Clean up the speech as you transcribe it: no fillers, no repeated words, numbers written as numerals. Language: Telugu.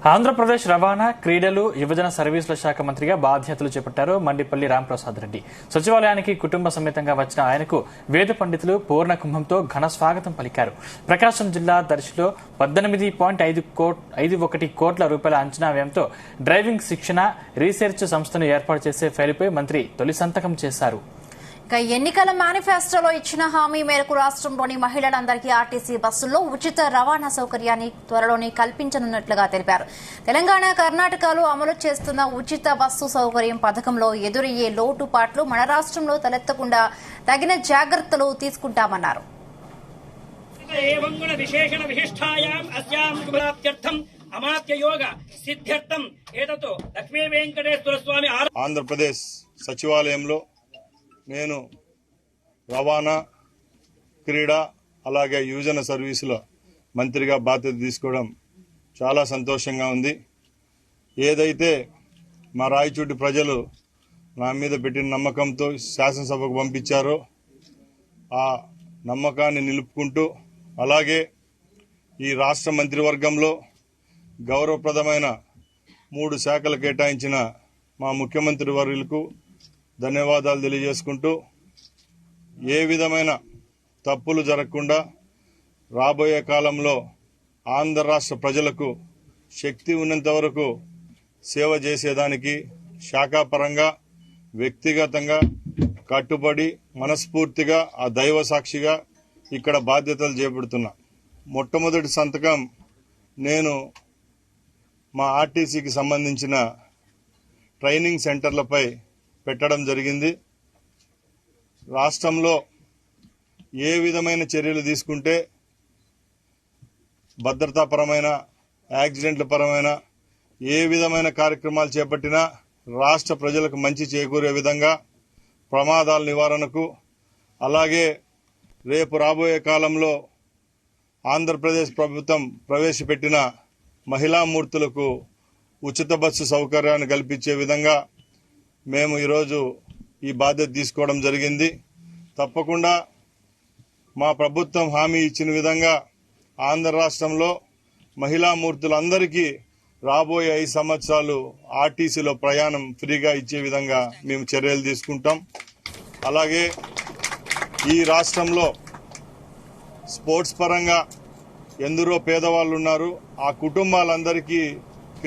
ఆంధ్రప్రదేశ్ రవాణా క్రీడలు యువజన సర్వీసుల శాఖ మంత్రిగా బాధ్యతలు చేపట్టారు మండిపల్లి రాంప్రసాద్ రెడ్డి. సచివాలయానికి కుటుంబ సమేతంగా వచ్చిన ఆయనకు వేద పండితులు పూర్ణ కుంభంతో ఘన స్వాగతం పలికారు. ప్రకాశం జిల్లా దర్శిలో 18.51 కోట్ల రూపాయల అంచనా వ్యయంతో డ్రైవింగ్ శిక్షణ రీసెర్చ్ సంస్థను ఏర్పాటు చేసే ఫైలుపై మంత్రి తొలి సంతకం చేశారు. ఎన్నికల మేనిఫెస్టోలో ఇచ్చిన హామీ మేరకు రాష్ట్రంలోని మహిళలందరికీ ఆర్టీసీ బస్సుల్లో ఉచిత రవాణా సౌకర్యాన్ని త్వరలోనే కల్పించనున్నట్లుగా తెలిపారు. తెలంగాణ, కర్ణాటకలో అమలు చేస్తున్న ఉచిత బస్సు సౌకర్యం పథకంలో ఎదురయ్యే లోటుపాట్లు మన రాష్ట్రంలో తలెత్తకుండా తగిన జాగ్రత్తలు తీసుకుంటామన్నారు. ఆంధ్రప్రదేశ్ సచివాలయంలో నేను రవాణా, క్రీడా అలాగే యువజన సర్వీసుల మంత్రిగా బాధ్యత తీసుకోవడం చాలా సంతోషంగా ఉంది. ఏదైతే మా రాయచోటి ప్రజలు నా మీద పెట్టిన నమ్మకంతో శాసనసభకు పంపించారో ఆ నమ్మకాన్ని నిలుపుకుంటూ, అలాగే ఈ రాష్ట్ర మంత్రివర్గంలో గౌరవప్రదమైన 3 శాఖలు కేటాయించిన మా ముఖ్యమంత్రి వర్యులకు ధన్యవాదాలు తెలియజేసుకుంటూ, ఏ విధమైన తప్పులు జరగకుండా రాబోయే కాలంలో ఆంధ్ర రాష్ట్ర ప్రజలకు శక్తి ఉన్నంత వరకు సేవ చేసేదానికి శాఖాపరంగా, వ్యక్తిగతంగా కట్టుబడి మనస్ఫూర్తిగా ఆ దైవ సాక్షిగా ఇక్కడ బాధ్యతలు చేపడుతున్నా. మొట్టమొదటి సంతకం నేను మా ఆర్టీసీకి సంబంధించిన ట్రైనింగ్ సెంటర్లపై పెట్టడం జరిగింది. రాష్ట్రంలో ఏ విధమైన చర్యలు తీసుకుంటే భద్రతాపరమైన, యాక్సిడెంట్ల పరమైన ఏ విధమైన కార్యక్రమాలు చేపట్టినా రాష్ట్ర ప్రజలకు మంచి చేకూరే విధంగా ప్రమాదాల నివారణకు, అలాగే రేపు రాబోయే కాలంలో ఆంధ్రప్రదేశ్ ప్రభుత్వం ప్రవేశపెట్టిన మహిళామూర్తులకు ఉచిత బస్సు సౌకర్యాన్ని కల్పించే విధంగా మేము ఈరోజు ఈ బాధ్యత తీసుకోవడం జరిగింది. తప్పకుండా మా ప్రభుత్వం హామీ ఇచ్చిన విధంగా ఆంధ్ర రాష్ట్రంలో మహిళామూర్తులందరికీ రాబోయే 5 సంవత్సరాలు ఆర్టీసీలో ప్రయాణం ఫ్రీగా ఇచ్చే విధంగా మేము చర్యలు తీసుకుంటాం. అలాగే ఈ రాష్ట్రంలో స్పోర్ట్స్ పరంగా ఎందరో పేదవాళ్ళు ఉన్నారు. ఆ కుటుంబాలందరికీ